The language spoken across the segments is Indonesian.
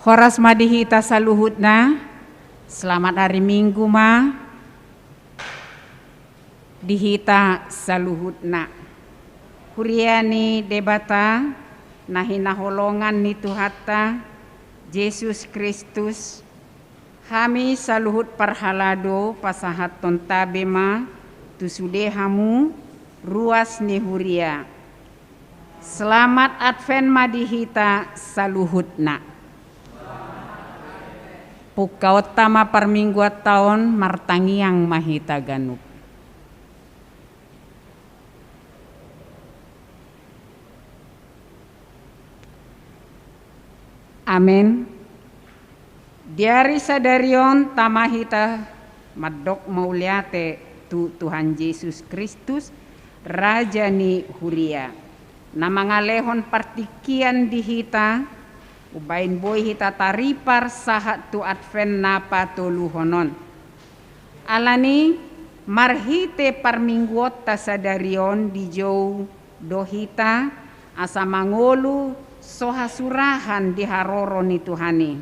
Horas madihita saluhutna, selamat hari Minggu ma, dihita saluhutna. Huriani debata, nahina holongan ni Tuhata, Yesus Kristus, hami saluhut parhalado pasahat tontabe ma, tusudehamu, ruas ni huria. Selamat Advent madihita saluhutna. Puka utama permingguan tahun martangiang mahita ganup. Amin. Diari sadarion tamahita madok mauliate Tuhan Yesus Kristus Raja ni huria. Namangalehon partikian dihita ubain boy hita taripar sahat tu Advent napa toluhonon. Alani marhite parmingguot tasadarion di jauh dohita asa mangolu sohasurahan di haroro ni Tuhani.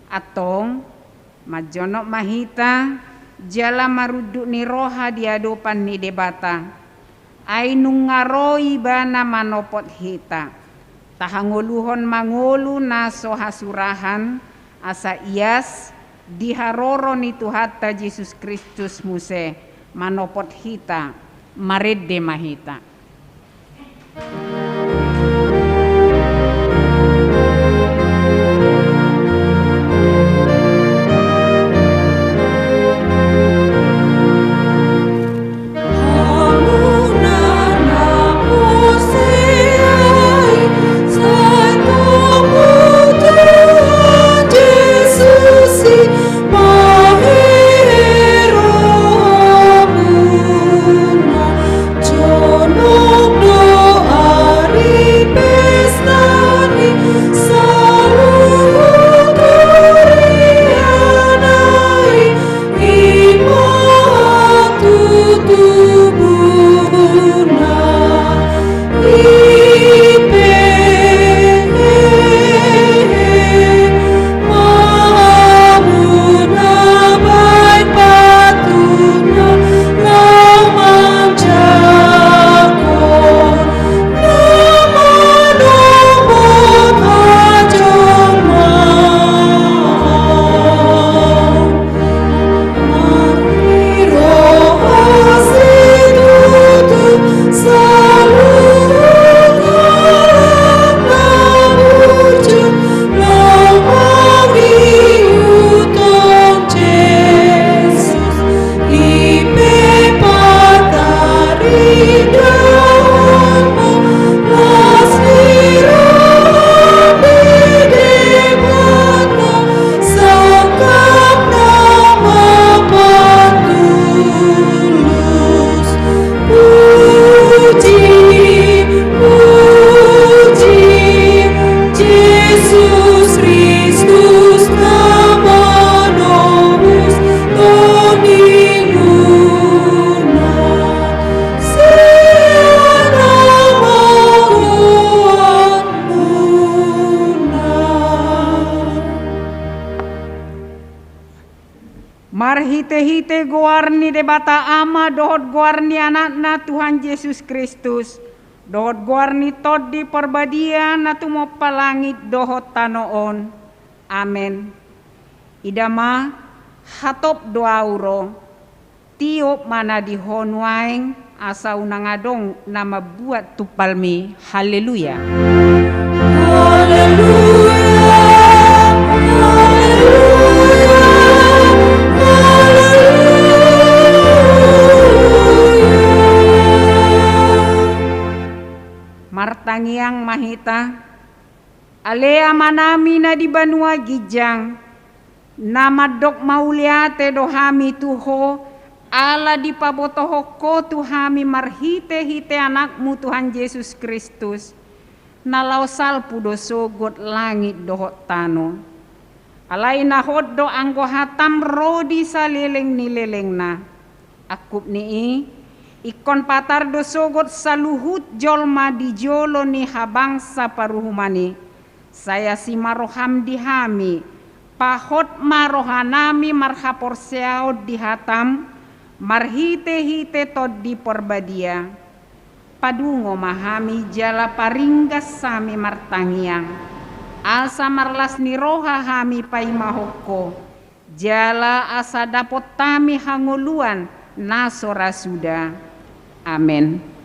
Atong majonok mahita jala maruduk ni roha di adopan ni debata. Ainung ngaroi bana manopot hita. Tahangoluhon mangolu na sohasurahan asa ias diharoro ni Tuhata Yesus Kristus muse manopot hita marede mahita. Marhite-hite goarni debata ama dohot goarni anakna Tuhan Yesus Kristus. Dohot goarni tod di perbadian na tumo palangit dohot tanoon. Amen. Idama hatop doauro. Tiop mana di honwaing asa unangadong na mabuat tupalmi. Haleluya. Haleluya. Martangiang mahita, alea manami na di banua gijang, namadok mauliate dohami tuho, ala di pabotoho ko tuhami marhite-hite anakmu Tuhan Yesus Kristus, nalausal pudoso got langit dohot tano. Alai nahod do anggo hatam rodi saleleng ni leleng na, akup nii, ikon patar dosogot saluhut jolma di jolo ni habangsa paruhumani saya si maroham dihami, pahot marohanami marhaporseao dihatam, marhite-hite tod di porbadia, padungo mahami jala paringgas sami martangiang, asa marlas ni roha hami pai mahoko, jala asa dapot tami hanguluan nasora suda. Amin.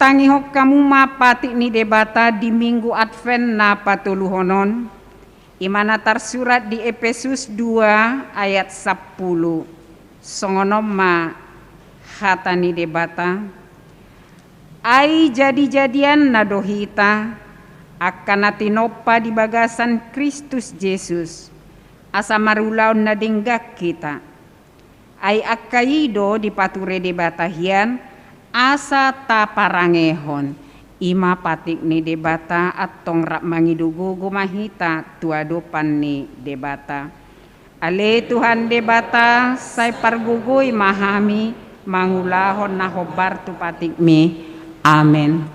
Tangihok kamu mapati ni debata di minggu Advent na patuluhonon, imana tersurat di Efesus 2 ayat 10. Songonom ma hata ni debata, ai jadi-jadian nadohita akan natinopa di bagasan Kristus Yesus, asa marulaun nadinggak kita. Ai akaido di pature debata hian, asa ta parangehon ima patik ni debata atong rak mangidugu gumahita tuadopan ni debata. Ale Tuhan debata say pargugoy mahami mangulahon na hobar tu patik mi. Amen.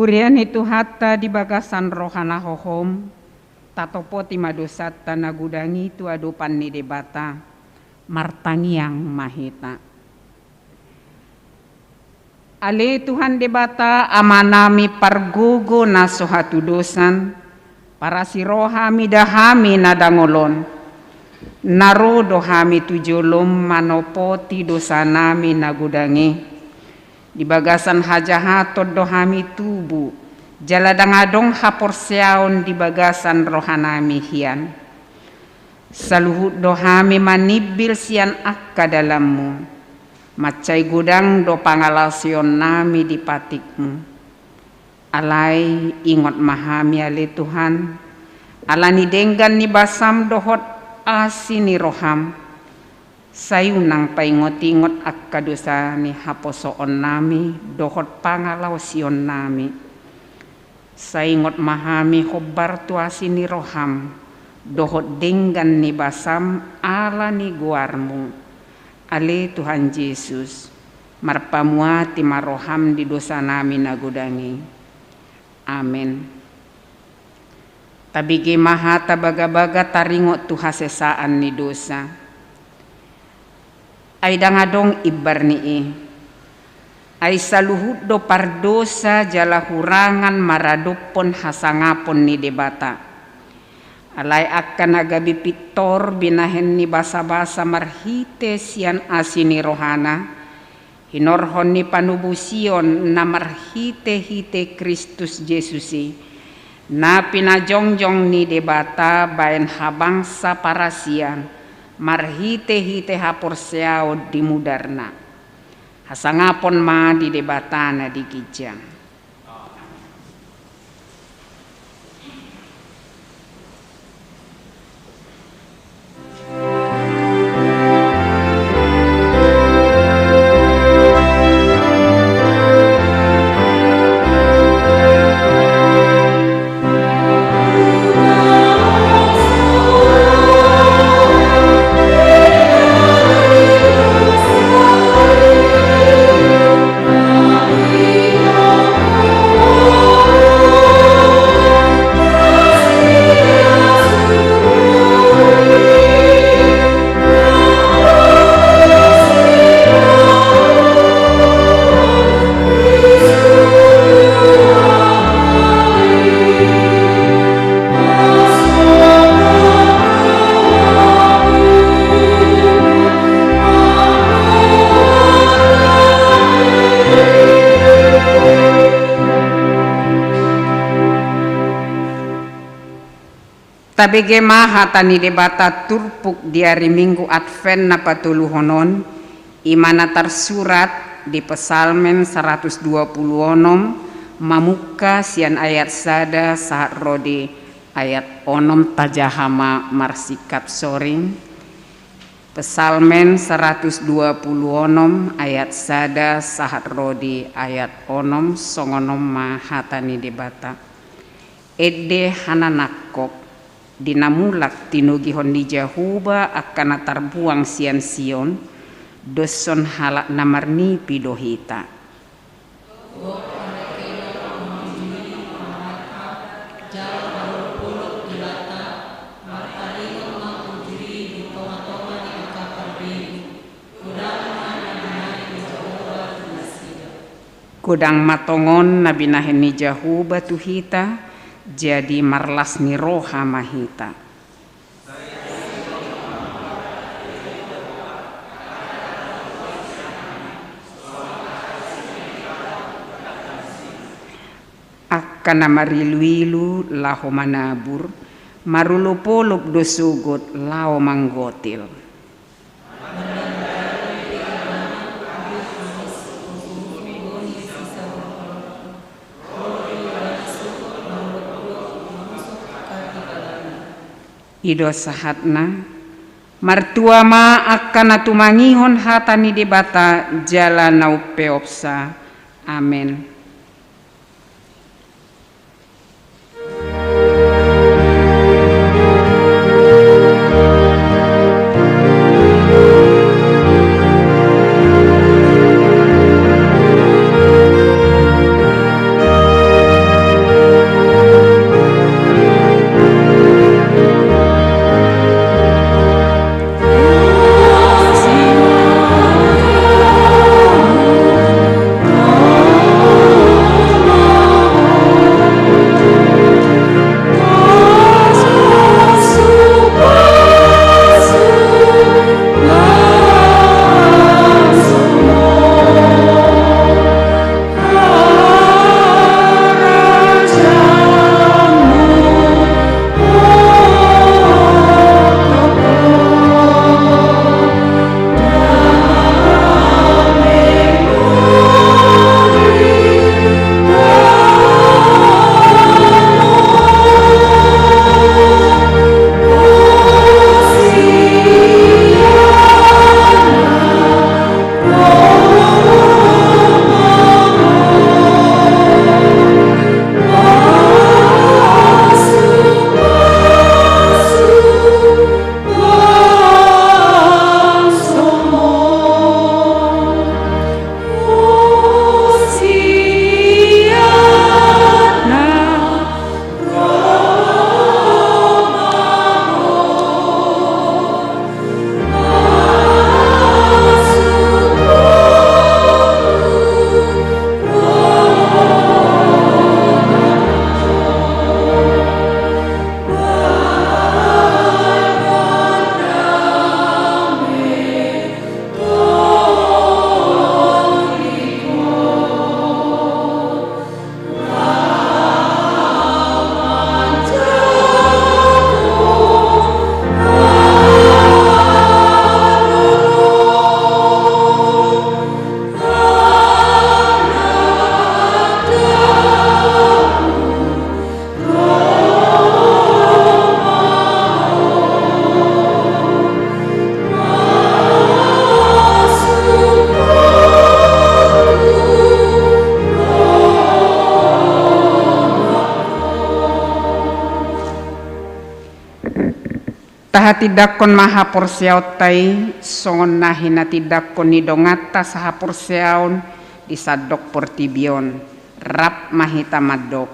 Hurian itu hatta di bagasan rohana hohom, tatopo ti madosat tanagudangi tu adopan ni debata, martangiang mahita. Ale Tuhan debata amanami pargugo na sohatu dosan, para si rohami dahami nadangolon, narodo hami tujolom manopoti dosanami nagudangi. Di bagasan hajahatod dohami tubu, jaladangadong haporseaon di bagasan rohanami hian. Saluhut dohami manibil sian akka dalammu, Macai gudang do pangalasion nami di patikmu. Alai ingot mahami ale Tuhan. Alani denggan ni basam dohot asini roham. Sayunang paingot-ingot akadosa ni haposoon nami dohot pangalasion nami. Saingot mahami khobar tu asini roham. Dohot denggan ni basam ala ni guarmu. Ale Tuhan Yesus, marpamuati maroham di dosa nami nagudangi. Amin. Tabigi maha tabaga-baga taringot tu hasesaan ni dosa. Ay dangadong ibar nii. Ay saluhut do pardosa jala hurangan maradupon hasangapon ni debata. Alay akan agabi pitor binahen ni basa-basa marhite sian asini rohana. Hinorhon ni panubusion na marhite-hite Kristus Jesusi. Na pinajongjong ni debata bayan habangsa parasian. Marhite-hite haporseao di mudarna. Hasangapon ma di debatana di kijang. Tabege maha tani debata turpuk di hari Minggu Advent na patuluhonon imana tersurat di Pesalmen 120 onom mamuka sian ayat sada saat rodi ayat onom tajahama marsikap soring. Pesalmen 120 onom ayat sada saat rodi ayat onom songonom maha tani debata. Ede hananakok dinamulak tinugihon di Jahuba akan terbuang sian Sion doson halak namarni pidohita. Kudang matongon nabinahen ni Jahuba tuhita jadi marlas ni roha mahita. Akan marilu-ilu laho manabur marulupoluk dosugut lao manggotil. Ido sahatna martua ma akan atumangihon hatani debata jala nau peopsa. Amen. Tahati dakon maha porsiaut tai songon nahina tidakon ni dongata saha porsiaun disadok portibion rap mahita madok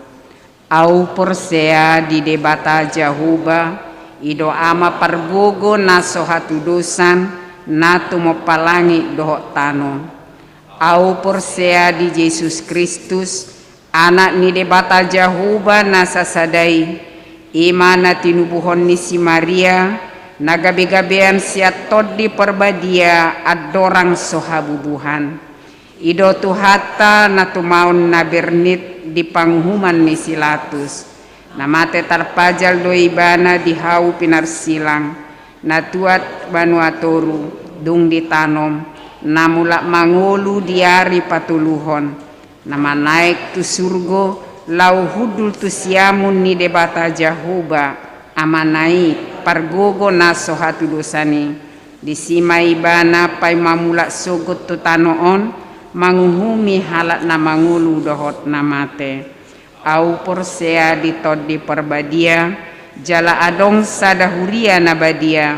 au porsea di debata jahuba ido ama pargogo naso hatu dosan natu mo palangi dohok tano au porsea di Yesus Kristus anak ni debata jahuba nasa sadai imana tinubuhon ni si Maria nagabe-gabean siat todi perbadia adorang sohabubuhan ido tuhata natumaon nabernit di panghuman ni silatus namate tarpajal do ibana di hau pinarsilang natuat banuatoru dung ditanom namula mangolu diari patuluhon nama naik tu surgo lau hudul tu siamun ni debata jahuba amanai pargogo naso hatu dosani disimai bana pai mamula sogot tu tanoon manguhumi halat na mangulu dohot namate au porsea ditod di perbadia jala adong sada huria nabadia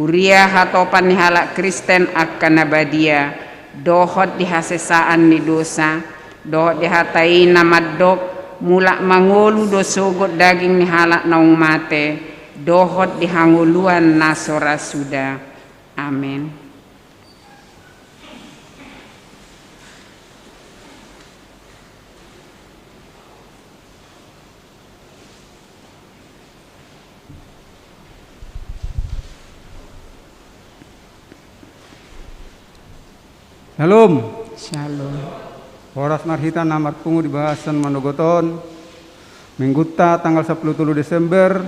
huria hatopan ni halak Kristen akan nabadia dohot dihasesaan ni dosa dohot dihatai namadok mulak mangolu dosogot daging ni halak naung mate dohot dihanguluan nasora suda amin. Shalom. Shalom. Horas marhita namar pungu dibahasan manogoton Mingguta tanggal 10 Desember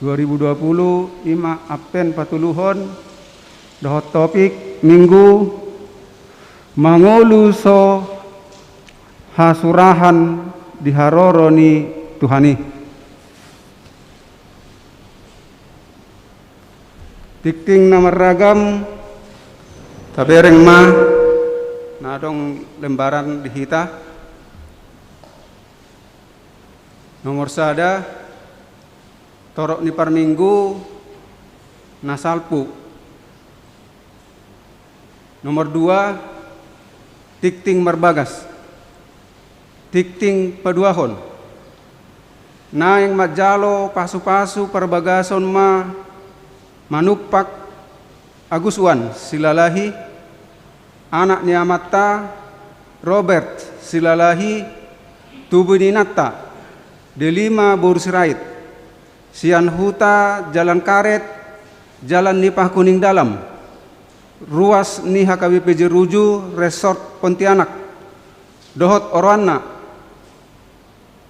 2020 ima apen patuluhon dohot topik minggu mangolu so hasurahan diharoroni Tuhani tikting namar ragam tabereng ma nadong lembaran dihita nomor sada torok ni parminggu nasalpu nomor dua tikting marbagas tikting paduahon naing majalo pasu-pasu perbagason ma manupak Aguswan silalahi anak ni amata Robert silalahi tubuninata delima borsirait sian huta jalan karet jalan nipah kuning dalam ruas ni HKBP Jeruju resort Pontianak dohot orwana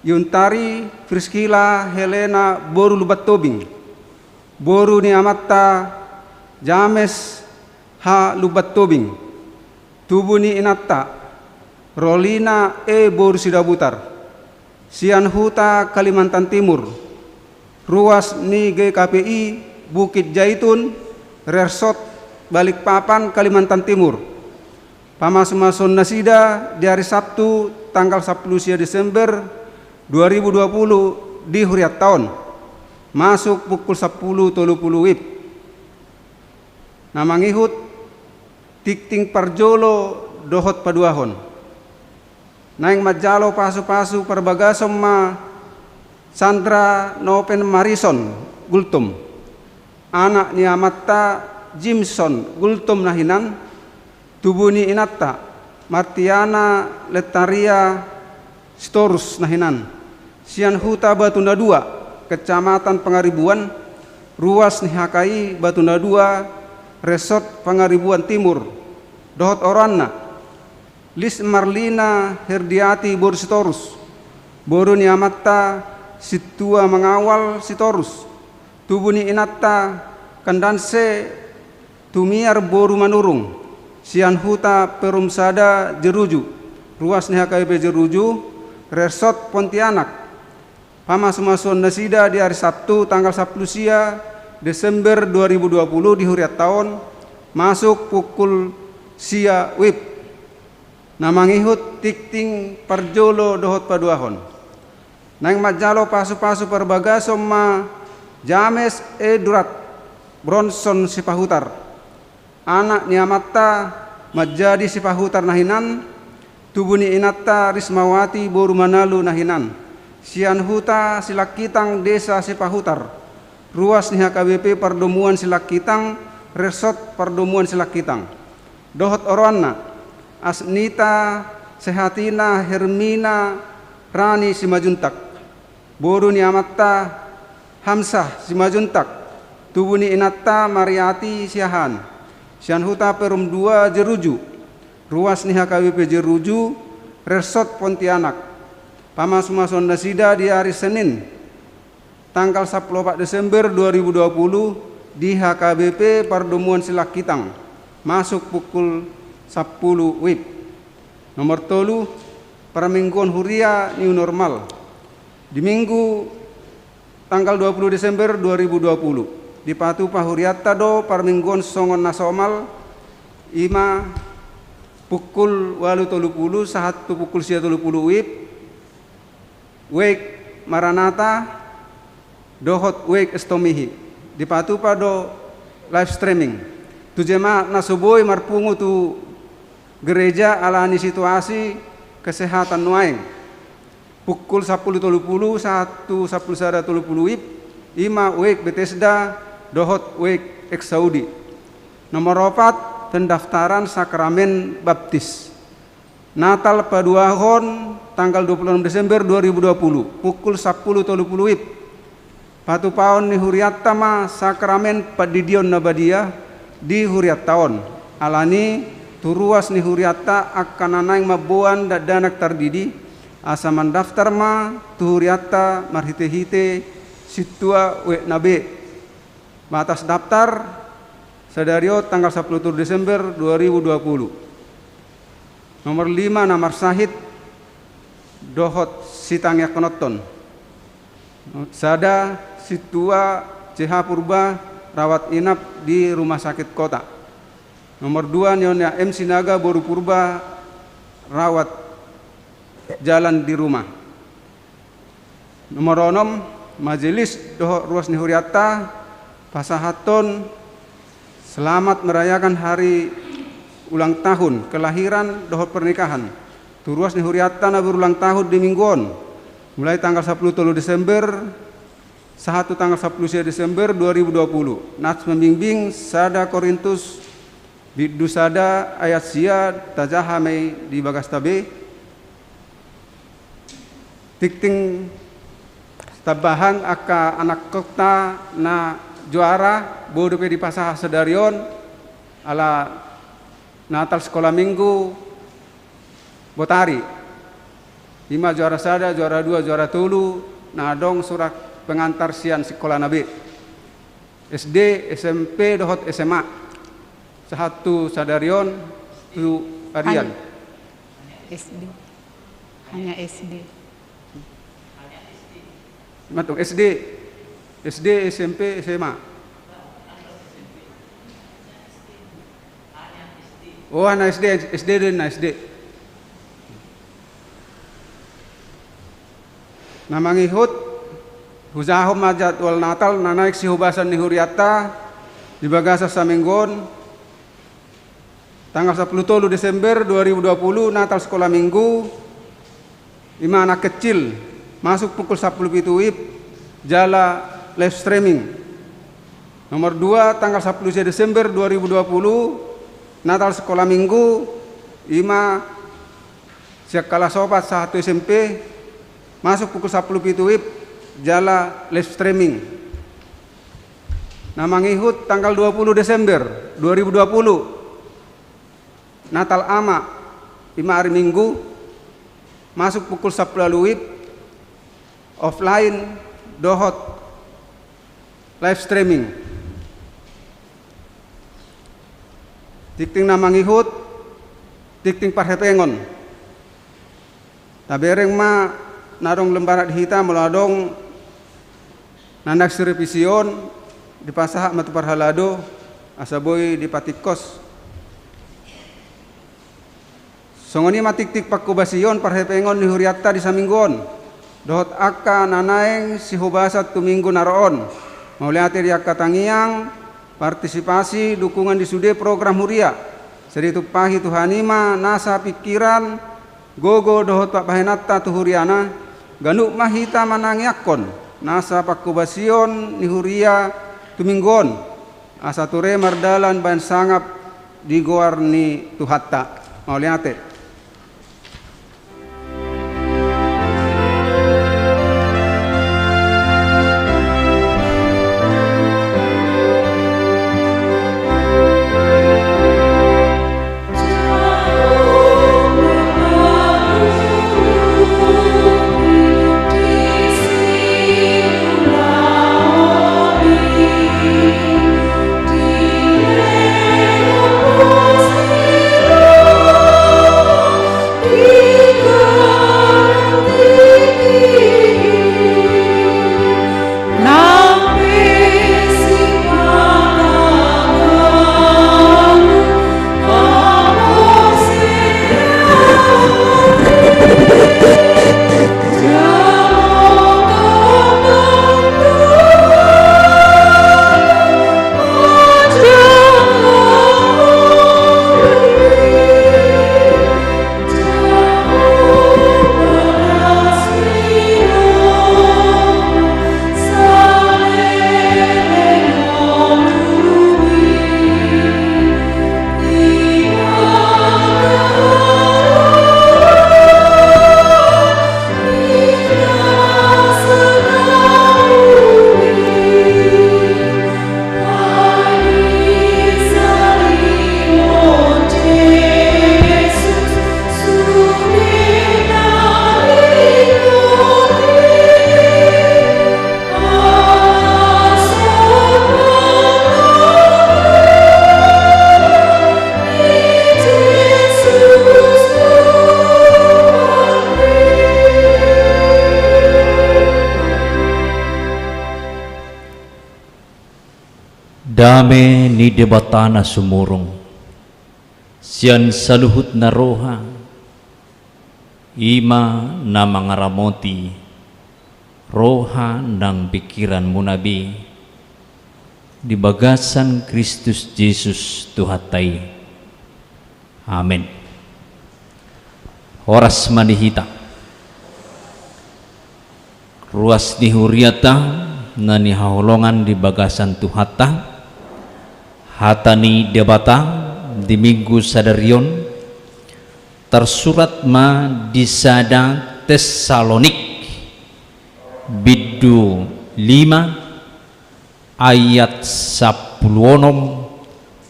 Yuntari Friskila Helena boru lubat tobing boru ni amata James ha lubat tobing tubuni inatta Rolina boru sidabutar sian huta Kalimantan Timur ruas ni GKPI Bukit Jaitun resort Balikpapan Kalimantan Timur pamasun nasida di hari Sabtu tanggal 10 Desember 2020 di huriat tahun masuk pukul 10.30 WIB namangihut tikting parjolo dohot paduahon naing majalo pasu-pasu perbagasom ma Sandra Nopen Marison Gultum anak ni amatta Jimson Gultum nahinan tubuni inatta Martiana Letaria Storus nahinan sian huta Batunda 2 Kecamatan Pangaribuan ruas ni HKI Batunda 2 Resort Pangaribuan Timur dohot oranna Lis Marlina Herdiati Borsitorus boru ni amatta situa mengawal sitorus tubuni inatta kandanse tumiar boru manurung sian huta Perumsada Jeruju ruas ni HKBP Jeruju resort Pontianak pamas-masun nasida di hari Sabtu tanggal 10 Desember 2020 di huriat tahun masuk pukul sia WIB namangihut tikting parjolo dohot paduahon nang majalo pasu-pasu perbagasom ma James Durat Bronson sipahutar. Anak niamatta majadi sipahutar nahinan. Tubuni inatta Rismawati boru manalu nahinan. Sian huta silakitang desa sipahutar. Ruas ni HKBP Pardomuan Silakitang. Resort Pardomuan Silakitang. Dohot orwanna Asnita Sehatina Hermina Rani Simajuntak. Boru niamatta Hamsah Simajuntak. Tubuni inatta Mariati Siahan. Sian huta perum 2 Jeruju. Ruas ni HKBP Jeruju. Resort Pontianak. Pamas-mason nasida di hari Senin tanggal 14 Desember 2020 di HKBP Pardomuan Silakitang. Masuk pukul 10 WIB. Nomor 3 Permingguan Huria New Normal. Di Minggu tanggal 20 Desember 2020 di Patupa Huriatta do Permingguan Songon Nasomal ima pukul 8.30 saat pukul 9.30 WIB. Wake Maranata dohot wake estomihi di Patupa do live streaming. Tu jemaat nasuboy marpungu tu gereja alani situasi kesehatan nuaing. Pukul 10.30 saat 10.30 WIB ima wake Bethesda dohot wake ex Saudi. Nomor 4 pendaftaran sakramen baptis. Natal Paduahon tanggal 26 Desember 2020 pukul 10.30 WIB. Patupaon ni Huriattama sakramen padidion nabadia di Huriattaon. Alani turuas ni Huriatta akan anaing mabuan danak tardidi asa mandaftar ma tu Huriatta marhite-hite situa we nabe. Batas daftar sadario tanggal 10 Desember 2020. Nomor 5 Namar Sahid dohot sitangyak konoton. Sada situa CH Purba rawat inap di rumah sakit kota. Nomor 2 Nyonya M Sinaga Boru Purba rawat jalan di rumah. Nomor 6 Majelis dohot ruas ni Huriatta pasahaton selamat merayakan hari ulang tahun kelahiran dohot pernikahan. Turuas ni Huriatta na berulang tahun di mingguan mulai tanggal 10 Desember sahatu tanggal 10 Desember 2020. Nats membimbing sada Korintus biddu sada ayat sia tajahamai di bagastabe tikting tabahan aka anak kota na juara bodo di pasah sedarion ala Natal sekolah minggu Botari 5 juara sada, juara 2, juara 3 nadong surat pengantar sian sekolah nabi SD, SMP, dohot SMA satu sadarion tu arian SD hanya SD matung SD, SMP, SMA. Oh, anak SD dan SD. Namangihut huzahom jadwal Natal nanaik si hubasan ni Huriatta di Bagasa Saminggon tanggal 10 Desember 2020 Natal sekolah minggu 5 anak kecil masuk pukul 10 WIB jala live streaming. Nomor 2 tanggal 10 Desember 2020 Natal sekolah minggu 5 sekala sobat 1 SMP masuk pukul 10 WIB jala live streaming. Namangihut tanggal 20 Desember 2020 Natal Ama 5 hari Minggu masuk pukul 10 WIB offline dohot live streaming. Tikting namangihut, tikting parhepengon. Tabereng ma narong lembarat hita meladong nanak revision di pasah matu parhalado asaboy di patikos. Songoni matik-tik pakubasion parhepengon ni Huriatta di Saminggon. Dohot akka nanaeng si hubasat tu minggu naroon. Mauliati riak katangiang partisipasi dukungan di sude program huria seri tu pahi tuhanima nasa pikiran gogo dohot pak pahenata tu huriana ganuk mahita manangyakon nasa pakubasion ni huria tuminggon asa ture mardalan ban sangap di goar ni tuhatta mauliate. Dame ni debatana sumurong sian saluhut na roha ima na mangaramoti roha ng pikiran mo nabi di bagasan Kristus Jesus tuhatay. Amen. Oras manihita ruas ni huriata na nihahulongan di bagasan tuhata hatani debata di minggu sadarion tersurat ma di sada Tesalonik biddu 5 ayat 10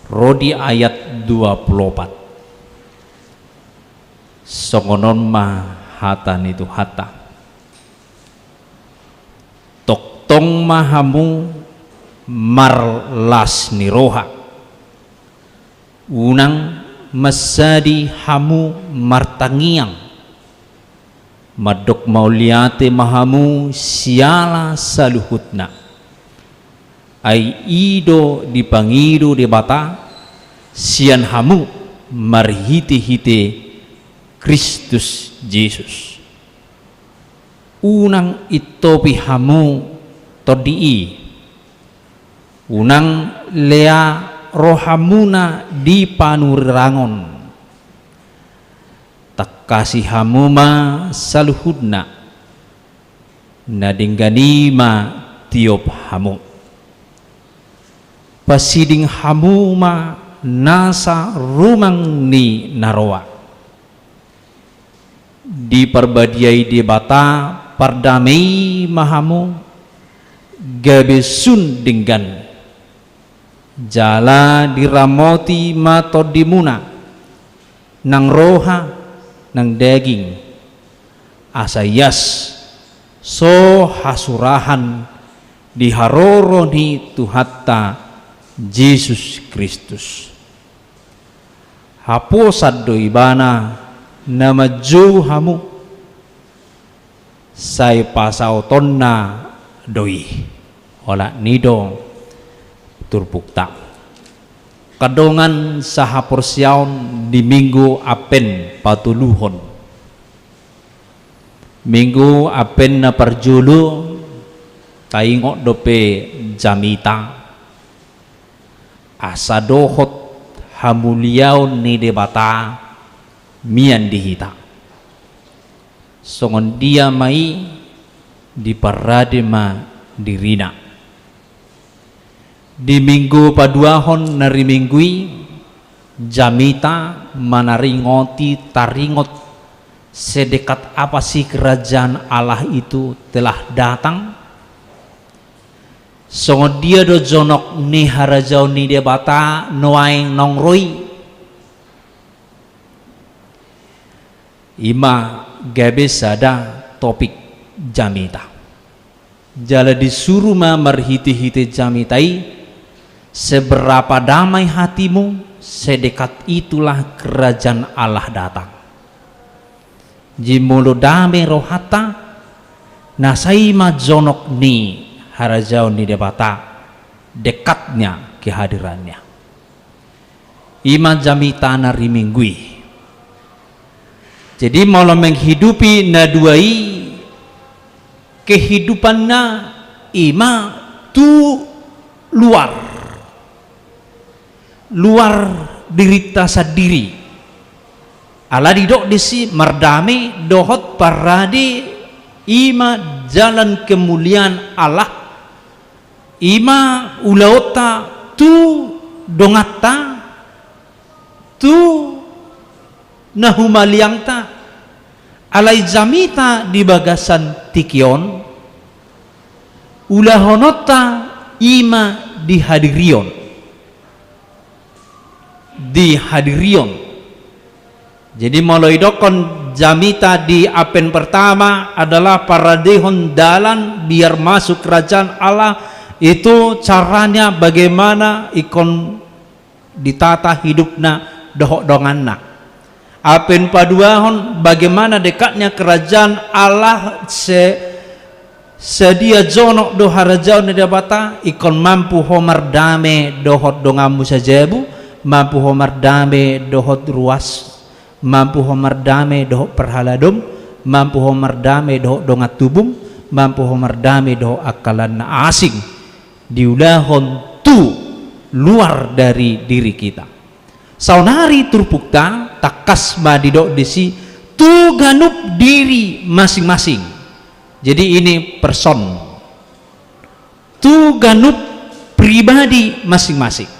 rodi ayat 24 songonon ma hatani itu hata toktong mahamu marlas ni roha unang masadi hamu martangiang madok mauliate mahamu siala saluhutna ai ido dipangido debata sian hamu marhiti-hiti Kristus Jesus unang itopi hamu todii unang lea rohamuna di panurangon tak kasih hamuma saluhudna nadingganima tiop hamu pasiding hamuma nasa rumang ni naroa di perbadiai di bata pardamai mahamu gabesun dinggan jala diramoti matodimuna nang roha nang daging asayas so hasurahan diharoro ni tuhatta Yesus Kristus haposad do ibana nama hamu say pasautonna doi ola nido turbukta kadongan sahaporsiaon di minggu apen patuluhon minggu apen na parjulu taingok dope jamita asa dohot hamuliau ni debata mian dihita songon dia mai di paradema dirina di minggu paduahon nari minggui jamita manaringoti taringot sedekat apa sih kerajaan Allah itu telah datang. Songo dia do jonok ni harajau ni dia bata noaing nongroi ima gabe sada topik jamita jala disuruh ma merhiti-hiti jamitai seberapa damai hatimu sedekat itulah kerajaan Allah datang. Jimolo dame rohata nasai ma jonok ni harajau ni debata dekatnya kehadirannya ima jamita nari minggui. Jadi malah menghidupi naduai kehidupannya ima tu luar dirita sadiri ala didok desi merdame dohot parade ima jalan kemuliaan Allah ima ulaota tu dongata tu nahumaliangta alai jamita di bagasan tikion ulahonota ima dihadirion jadi mulai dokon jamita di apen pertama adalah paradehon dalan biar masuk kerajaan Allah. Itu caranya bagaimana ikon ditata hidupna dohok donganna. Apen paduahon bagaimana dekatnya kerajaan Allah sedia jonok do harajau nedabata ikon mampu homar dame dohot dongamu sajebu, mampu homar dame dohot ruas, mampu homar dame dohok perhaladum, mampu homar dame dohok dongat tubum, mampu homar dame dohok akalan asing diulahon tu luar dari diri kita. Saunari turpukta takas badidok desi tu ganup diri masing-masing. Jadi ini person tu ganup pribadi masing-masing.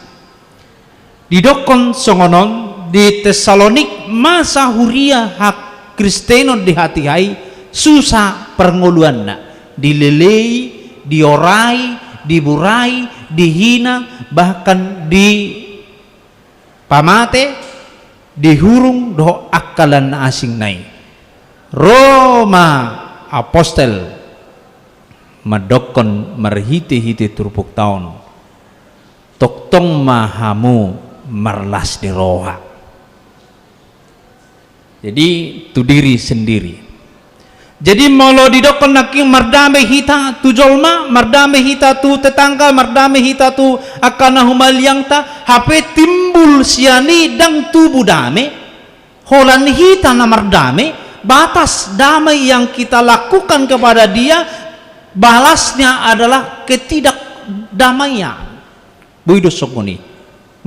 Didokon songonon di Tesalonik masa huria hak Kristenon di hati hai susah perngoluanna dilelei, diorai, diburai, dihina, bahkan di pamate, dihurung doh akalan asing nai. Roma apostel madokon merhiti-hiti turpuk taun toktong mahamu marlas di roha. Jadi tu diri sendiri. Jadi molo didokon naking mardame hita tu jolma, mardame hita tu tetangga, mardame hita tu akana humaliang ta hape timbul siani dang tubuh dame holan hita na mardame batas damai yang kita lakukan kepada dia balasnya adalah ketidakdamaian. Buido sokoni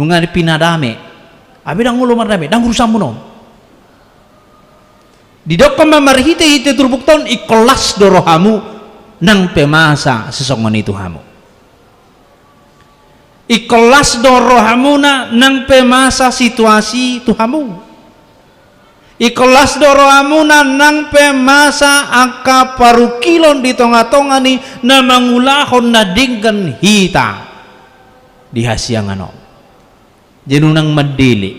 ngani pinadame abi dang ngulo mardame dang urusan muno didokon mamarhite-hite turbukton ikhlas dorohamu nang pemasa sesongon itu hamu ikhlas dorohamu nang pemasa situasi tuhamu ikhlas dorohamu nang pemasa angka parukilon di tonga-tonga ni na mangulahon na dinggan hita di hasiangano jadi unang medili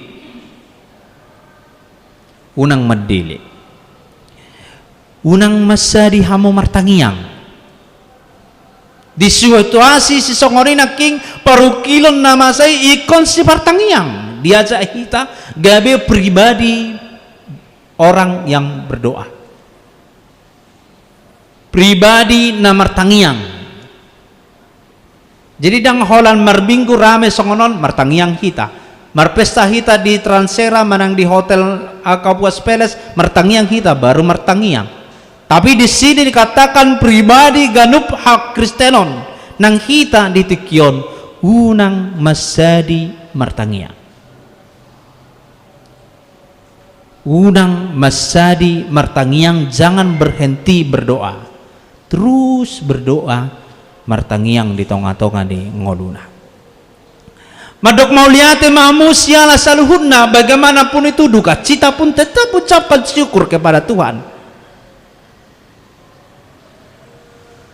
unang masa di hamu martangiang di situasi si songori naking parukilon nama saya ikon si martangiang diajak kita gabe pribadi orang yang berdoa pribadi na martangiang jadi dang holan marbinggu rame songonon martangiang kita marpesta kita di Transera manang di hotel Kapuas Peles martangiang kita baru martangiang. Tapi di sini dikatakan pribadi ganup hak Kristenon nang hita di tikion unang masadi martangia. Unang masadi martangiang, jangan berhenti berdoa, terus berdoa martangiang di tonga-tonga di ngoluna. Madok mauliate mamusiala saluhunna, bagaimanapun itu duka cita pun tetap ucapkan syukur kepada Tuhan.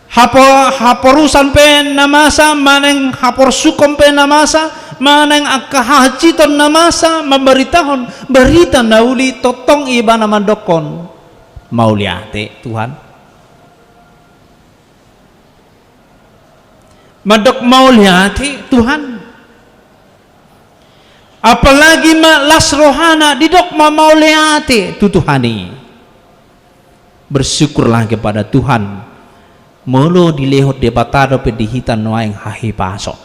Haporusan pe namasa, maneng hapor sukom pe namasa, maneng akahaciton namasa, memberitahu berita nauli totong iba nama dokon mauliate Tuhan. Madok mauliate Tuhan, apalagi las rohana didok mauliate tutuhani. Bersyukurlah kepada Tuhan. Molo dilehot debatado pedihitan noaing hahi paso.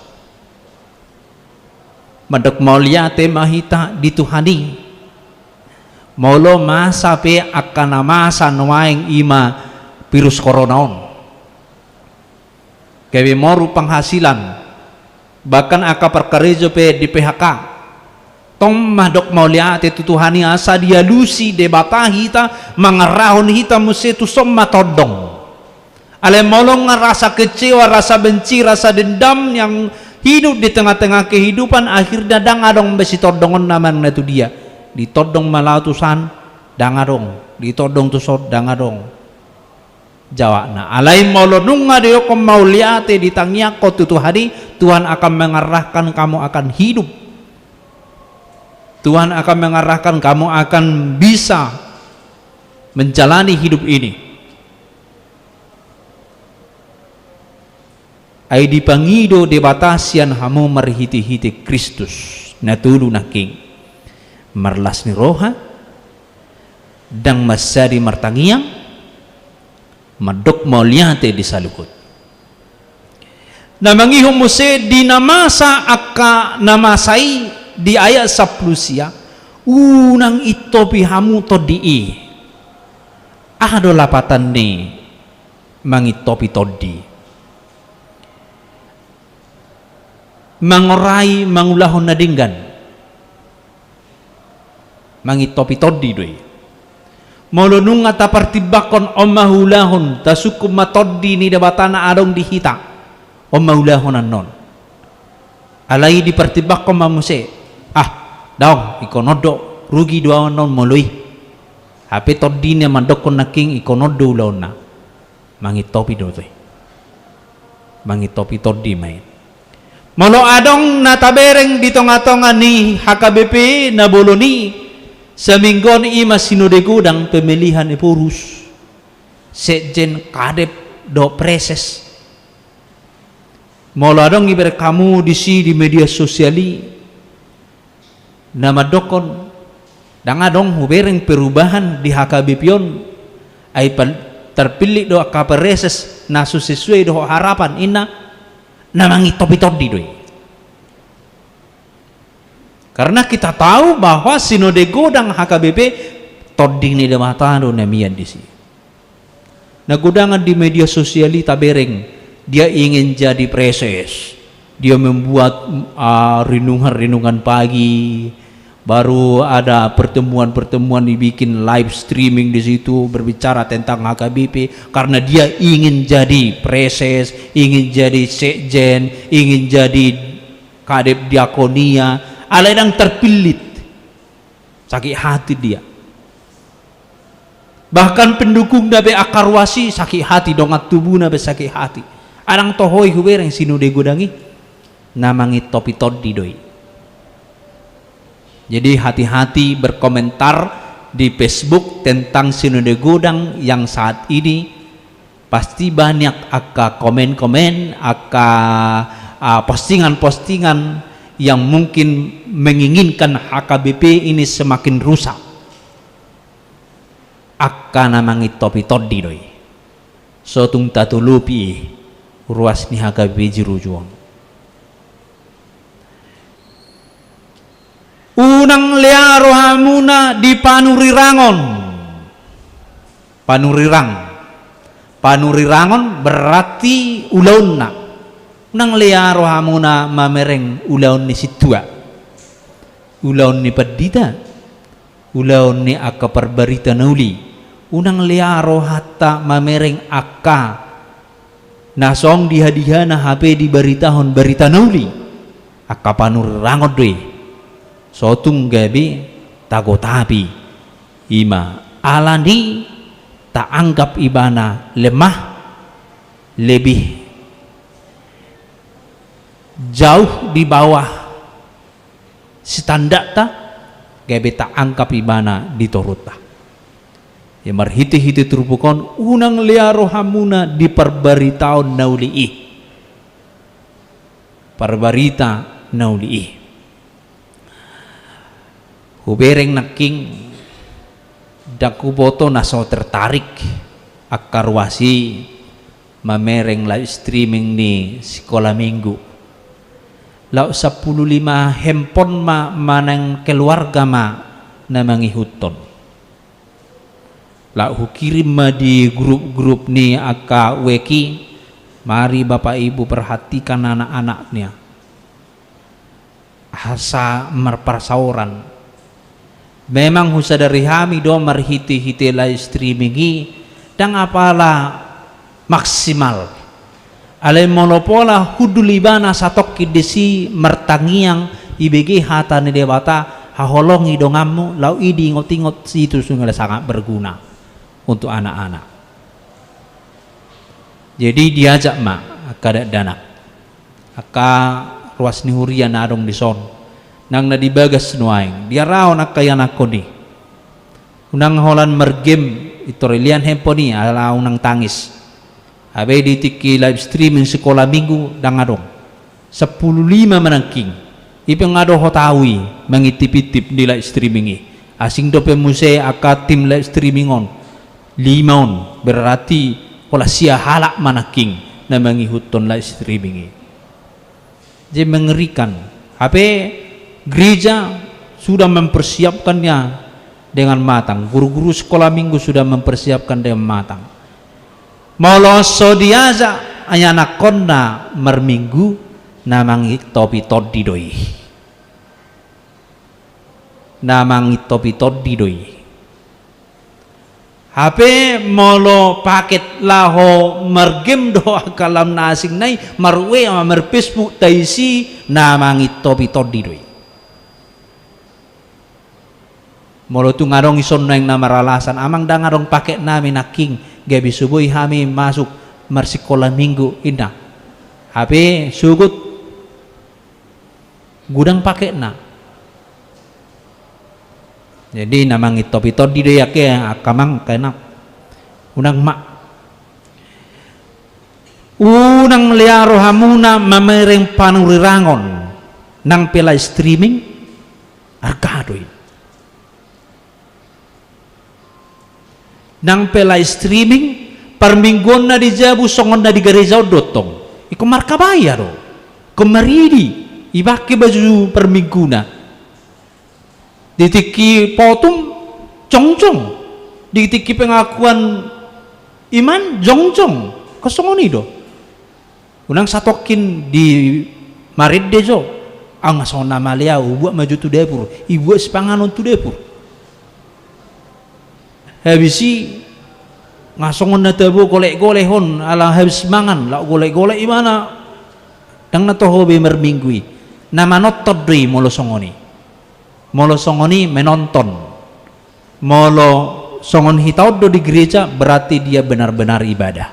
Madok mauliate mahita dituhani. Molo masa pe akan masa noaing ima virus coronaon. Kewe moru penghasilan, bahkan aka perkerejo pe di PHK. Tong madok mauliate tutuhani asa dia lusi debata hita mangarahon hita musetu somma todong. Ale molong rasa kecewa, rasa benci, rasa dendam yang hidup di tengah-tengah kehidupan, akhirnya dangadong besi todongon naman na itu dia. Ditodong malatusan dangadong, ditodong tusod dangadong. Jawa na alai molonung ngadeo kom mauliate ditangnya ko tutu hari, Tuhan akan mengarahkan kamu akan hidup. Tuhan akan mengarahkan kamu akan bisa menjalani hidup ini. Ai dipangido debatasian hamu marhiti-hiti Kristus natulu naking marlas ni roha dang masadi martangiang madok mauliate di salukut. Namangihum muse dinamasa aka namasai di ayat 10 unang itopi hamu todii ado lapatan ni mangitopi todi mangorai mangulahon nadinggan mangitopi todi doi molonung ata partibakon omahulahon tasukum matodi ni dabatana adong dihita omahulahon anon alai dipertibakon mamuse daong ikonodo rugi dua non moloi hape todi ni mandokon naking ikonodo laona mangitopi doi mangitopi todi main. Molo adong natabereng di tonga-tonga ni HKBP na boloni seminggon ima sinode gudang pemilihan ipurus sekjen kadep do preses. Molo adong iber kamu di media sosiali nama dokon dang adong hubereng perubahan di HKBP yon ay terpilih do kapereses nasu sesuai do harapan ina namangi topi-topi doi. Karena kita tahu bahwa sinode godang HKBP toding ni dematano nemian di sini. Nah godangan di media sosial tabereng dia ingin jadi preses, dia membuat renungan-renungan pagi, baru ada pertemuan-pertemuan dibikin live streaming di situ berbicara tentang HKBP karena dia ingin jadi preses, ingin jadi sekjen, ingin jadi kadep diakonia, aladang terpilih, sakit hati dia. Bahkan pendukung nabe akarwasi sakit hati, dongat tubuh nabe sakit hati. Arang tohoi hubereng sinode godangi namangi topi todi doi. Jadi hati-hati berkomentar di Facebook tentang sinode godang yang saat ini pasti banyak aka komen-komen, aka postingan-postingan yang mungkin menginginkan HKBP ini semakin rusak. Aka namangi topi todi doi. Sotung tatulupi ruas ni HKBP jirujuang. Unang liaro hamuna di Panurirangon. Panurirangon berarti ulauna. Unang liaro hamuna mamereng ulaon ni situa, ulaon ni padita, ulaon ni akka perbarita nauli. Unang liaro hatta mamereng akka nasong dihadihana HP di baritahon barita nauli. Akka panur rangot doi. Sotung gabi tago tapi ima alani tak anggap ibana lemah, lebih jauh di bawah standar ta gabe tak anggap ibana diturut ta. Ya marhiti-hiti turupukon unang liaro hamuna di perbaritaon nauli'i, perbarita nauli'i. Hubereng naking dakuboto naso tertarik akarwasi mamereng live streaming ni sekolah minggu. Lau 15 handphone manang keluarga na mangihuton. Lau kirim di grup-grup ni aka weki, mari bapak ibu perhatikan anak-anaknya. Asa merparsauran. Memang husa dari kami do marhiti-hiti live streaming dan apalah maksimal. Alai monopola hudulibana satok kidesi mertangiang ibegi hata ni dewata haholongi dongamu lau idi ingot-ingot itu sungguh sangat berguna untuk anak-anak. Jadi diajak kada dana aka ruas nihurian adong di son nang na dibagas nuaing dia raon akayan ako ni unang holan mergem itu relian hemponi ala unang tangis. Abe di tiki live streaming sekolah minggu dang adong 15 menangking ipeng ado hotawi mengitip-itip di live streaming asing dope muse aka tim live streaming on 5 on berarti olah sia halak manaking na mangihuton live streaming jadi mengerikan. Abe gereja sudah mempersiapkannya dengan matang, guru-guru sekolah minggu sudah mempersiapkan dengan matang. Moloso diaza ayana konna merminggu namangi topi todi doi, namangi topi todi doi. HP molo paket laho mergem do kalam nasing nai marwe mer Facebook taisi namangi topi todi doi. Molo tu ngarong ison nang namaralasan amang da ngarong paket nami naking gabi subuh kami masuk mersikolah minggu indah HP sugut gudang pakai na jadi namang topi todi dia ke akamang kena unang mak unang liaro hamuna mamereng panurirangon nang pela streaming arkadoi nang pela streaming permingguan na dijabu songon na di gereja dotong iko markabaya do kemeridi ibaki baju permingguna ditiki potum congcong ditiki pengakuan iman jongcong kosongoni do unang satokin di marid dejo ang sona malia ubu maju tu depur ibu sepanganon tu depur habisi ngasongon na tabo golek-golehon ala habis mangan la golek-golek imana dang na toho be merminggui nama notot doi molo songoni menonton molo songon hitau do di gereja berarti dia benar-benar ibadah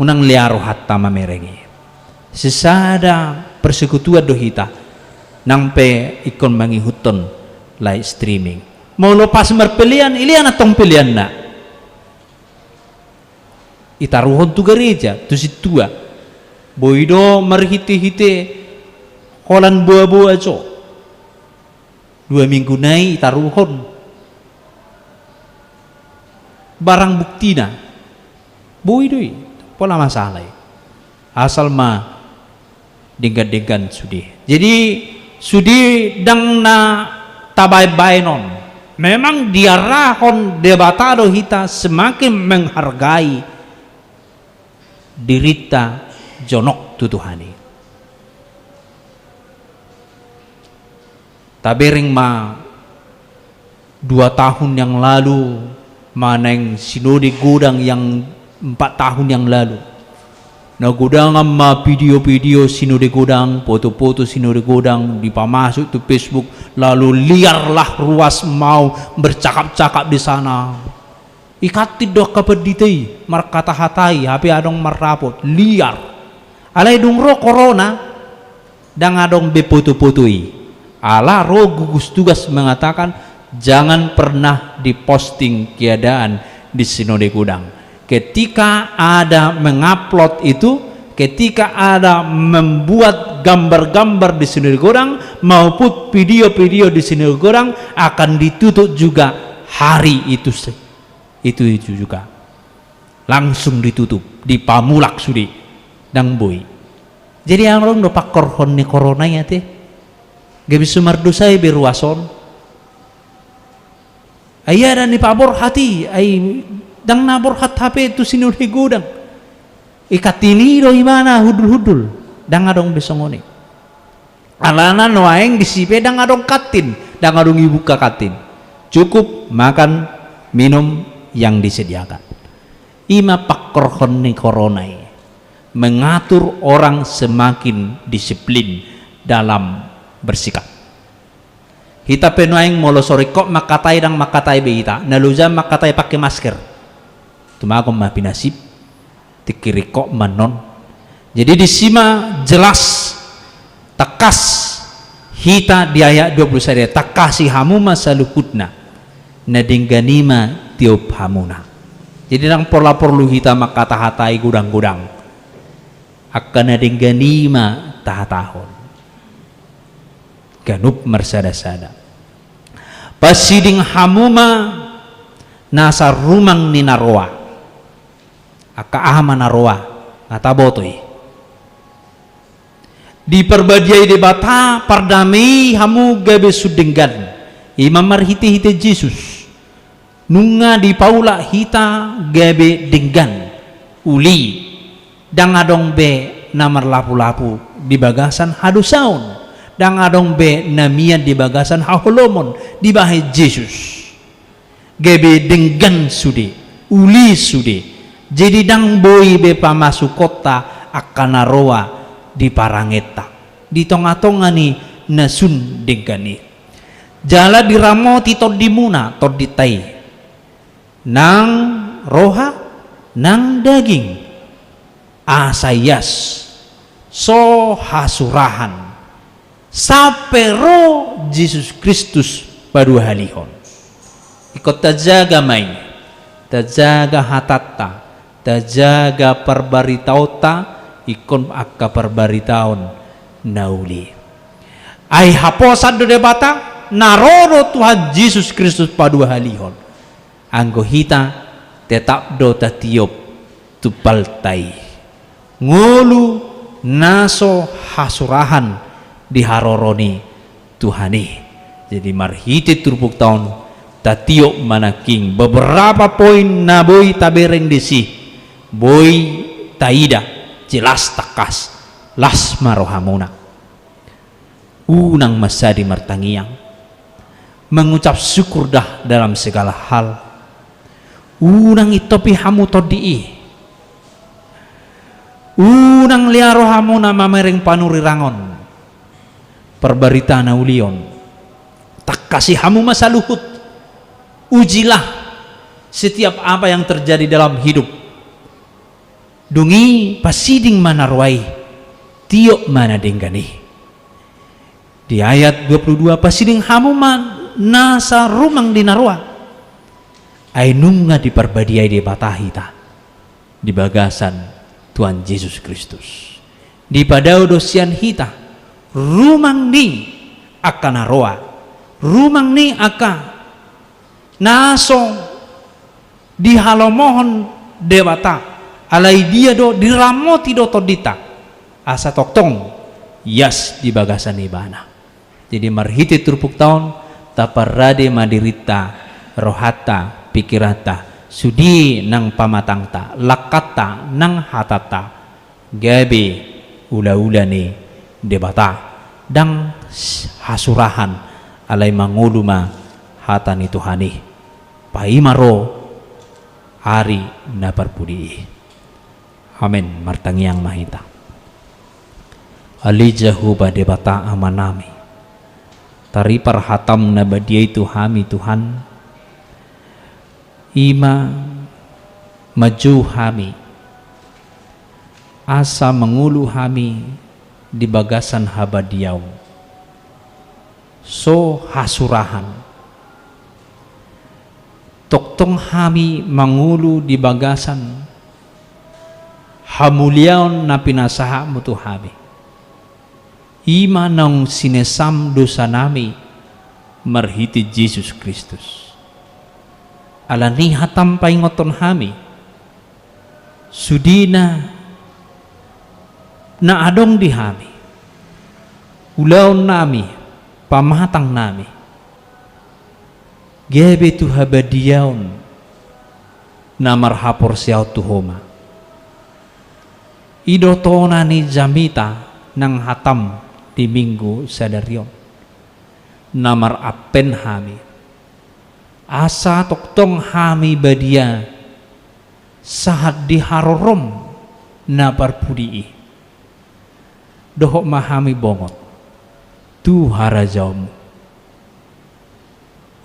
unang liaro hatta mamerengi sesada persekutuan do hita nang pe ikon mangihuton live streaming mau lepas merpilihan ilian atong pilihan na itaruhon tu gereja tu situa boido merhiti-hiti holan buah-buah co 2 minggu nai itaruhon barang bukti na boidoi pola masalah asal ma dengan sudi jadi sudi dang na tabay-bay non memang diarahon debatado hita semakin menghargai dirita jonok tu Tuhani. Tabering ma 2 tahun yang lalu, maneng sinode gudang yang 4 tahun yang lalu. Na gudang ma video-video sinode gudang, foto-foto sinode gudang dipamasuk tu Facebook, lalu liarlah ruas mau bercakap-cakap di sana. Ikati dok kapeditai, markata hatai, hapi adong marrapot, liar. Alai dungro corona, dang adong befoto-fotoi. Ala roh gugus tugas mengatakan jangan pernah diposting keadaan di sinode gudang. Ketika ada mengupload itu, ketika ada membuat gambar-gambar di sinode gudang maupun video-video di sinode gudang, akan ditutup juga hari itu juga langsung ditutup, dipamulak sudi dang boy. Jadi orang do pakor honni corona ya teh gak bisa mardusai beruason ayah dan dipabor hati ay dang nabor hat HP itu sinode gudang ikatili do imana hudul-hudul dang adong besongone alana noaeng disipe dang adong katin dang adong ibuka katin cukup makan minum yang disediakan. Ima pakor honni koronai mengatur orang semakin disiplin dalam bersikap. Hita penuaing molosori kok makatai dang makatai beita naluja makatai pakai masker tumakom mapinasip tikiri kok manon. Jadi di sima jelas takas hita di ayat 21 takasi hamu masaluhutna nadingganima tiup hamuna. Jadi nang porla-porlu hita makata hatai gudang-gudang akan nadingganima tahatahon ganup mersada-sada pasiding hamuma nasa rumang ni naroa aka ahama naroa ngatabotoy di perbadiai debata pardami hamu gabe sudenggan imam marhiti-hiti Jesus nunga di paula hita gabe denggan uli dang adong be namar lapu-lapu di bagasan hadusaun dang adong be namian di bagasan haholomon di bahai Jesus gabe denggan sude uli sude jadi dang boy be pamasu kota akanaroa di parangeta di tonga-tonga ni nasun dengani jala diramoti tod dimuna tod ditai nang roha nang daging asayas so hasurahan sapero Jesus Kristus padu halihon ikut tajaga main tajaga hatatta tajaga perbaritauta ikon akka perbaritaon nauli ai haposan do debata naroro Tuhan Yesus Kristus padu halihon anggo hita tetap do tatiop tupaltai ngulu naso hasurahan diharoroni Tuhani. Jadi marhiti turbuk tahun tatiop manaking beberapa poin na boy tabereng desi boy taida jelas takas las marohamuna unang masadi martangiang mengucap syukur dah dalam segala hal unang itopi hamu todii unang liaro hamu nama mereng panuri rangon perbarita naulion tak kasih hamu masa luhut ujilah setiap apa yang terjadi dalam hidup dungi pasiding manarwai tiok mana denggani di ayat 22 pasiding hamu man nasa rumang dinarwa ainunga di perbadiai di batahita di bagasan Tuhan Yesus Kristus di padau dosian hita rumang ni akan naroa rumang ni akan naso di halomohon dewata alai dia do diramoti do todita asa toktong yas di bagasan ibana. Jadi marhiti turpuk tahun taparade madirita rohata pikirata sudi nang pamatangta lakata nang hatata gabe ula-ulane debata dang hasurahan alay manguluma hatani Tuhani paimaro hari na parpudi. Amen. Martangiang mahita alijahu ba debata amanami tari parhatam na badiay Tuhami Tuhan ima maju hami asa mengulu hami di bagasan habadiyaw so hasurahan toktong hami mangulu di bagasan hamuliaon na pinasaha mo Tuhami ima nang sinesam dosa nami marhiti Jesus Kristus alani hatam paingoton hami sudina na adong di hami ulaon nami pamatang nami gebe tu habadiyaon na marhapor siyaw tuhoma idotona ni jamita nang hatam di minggu sadaryon namar apen hami asa toktong hami badia sahat di harorom na parpudii dohok mahami bongot tu harajaum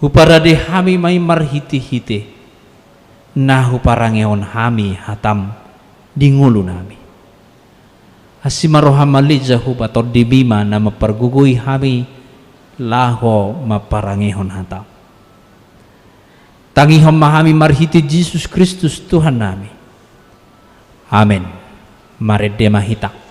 huparade hami may marhiti-hiti na huparangeon hami hatam di ngulu nami asimarohamali jahu pator di bima na mapargugoy hami laho maparangihon hata tangihom mahami marhiti Jesus Kristus Tuhan nami. Amen. Marede mahita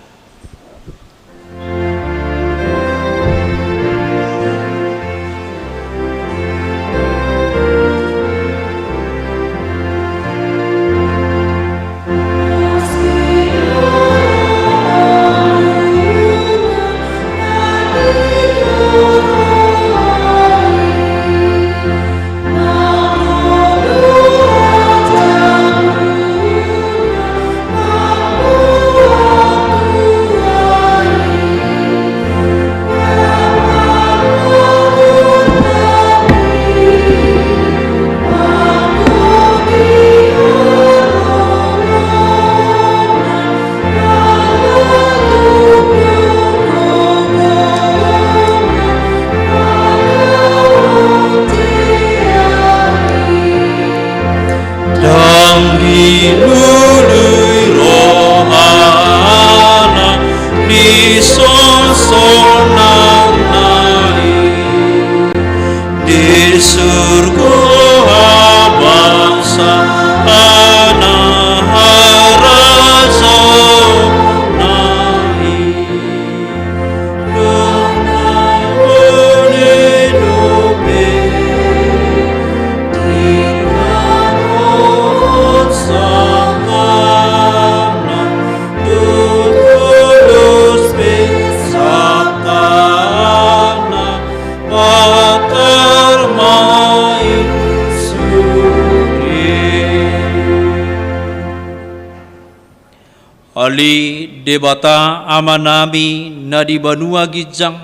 ali debata amanami na di banua gijang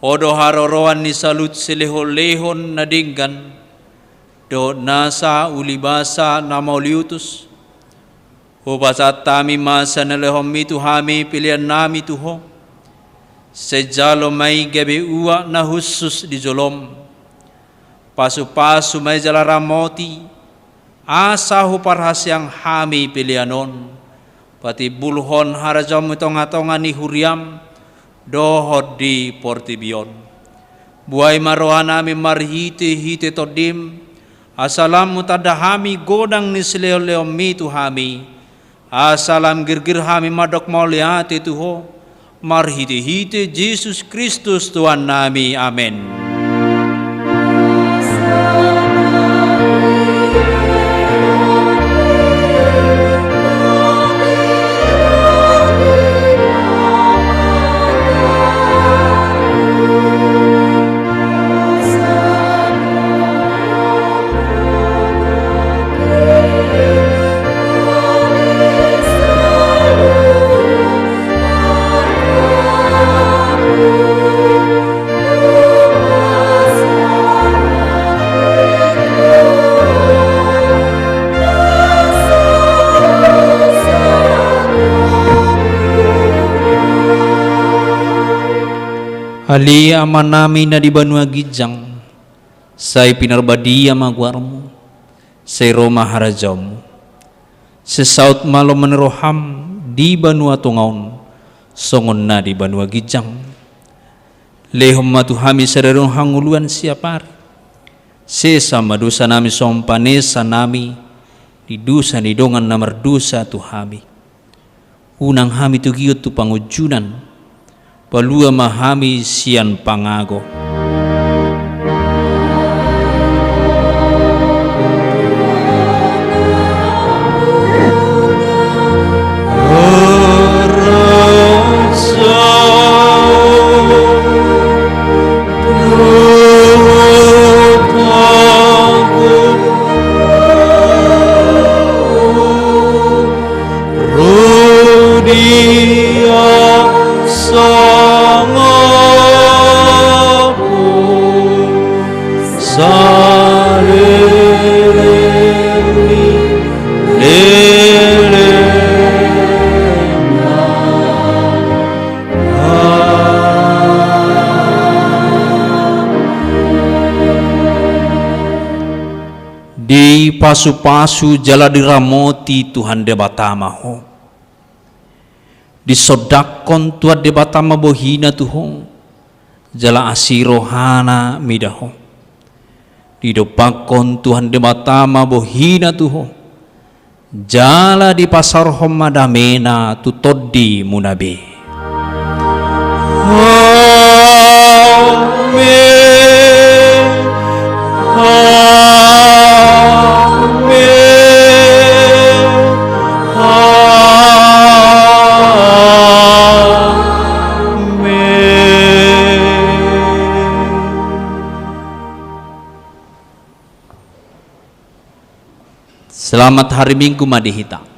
odo haroroan ni salut selehon-lehon na dinggan do nasa ulibasa na mauliutus hubasat tami masa na lehom mitu hami pilihan nami tuho sejalo may gabi uwa na husus di jolom pasu-pasu may jalaramoti asa huparhasyang hami pilihanon pati bulhon harajam tonga-tonga ni huriam dohod di portibion buai marohanami marhiti-hiti todim asalam mutadahami godang ni sileo-leo mitu hami asalam girgir hami madok mauliati tuho marhiti-hiti Jesus Kristus Tuhan nami. Amen. Ali amanami na di Banua Gijang, say pinarbadia magwarmo, say Roma harajamu, sa South malo meneroham di Banua Tungaon, songon na di Banua Gijang, lehom matuhami sarerong hanguluan siapar, sesa madusa nami sompanesa nami, di dusa ni dongan na merdusa tuhami, unang hami tugiyot tu pangujunan, palua mahami sian pangago. Di pasu-pasu jala diramoti Tuhan debatama ho, di sodakon Tuhan debatama bohina tuhong, jala asirohana midaho, di dopakon Tuhan debatama bohina tuho, jala di pasar homadamena tutodi munabe. Amin. Selamat hari Minggu Madihita.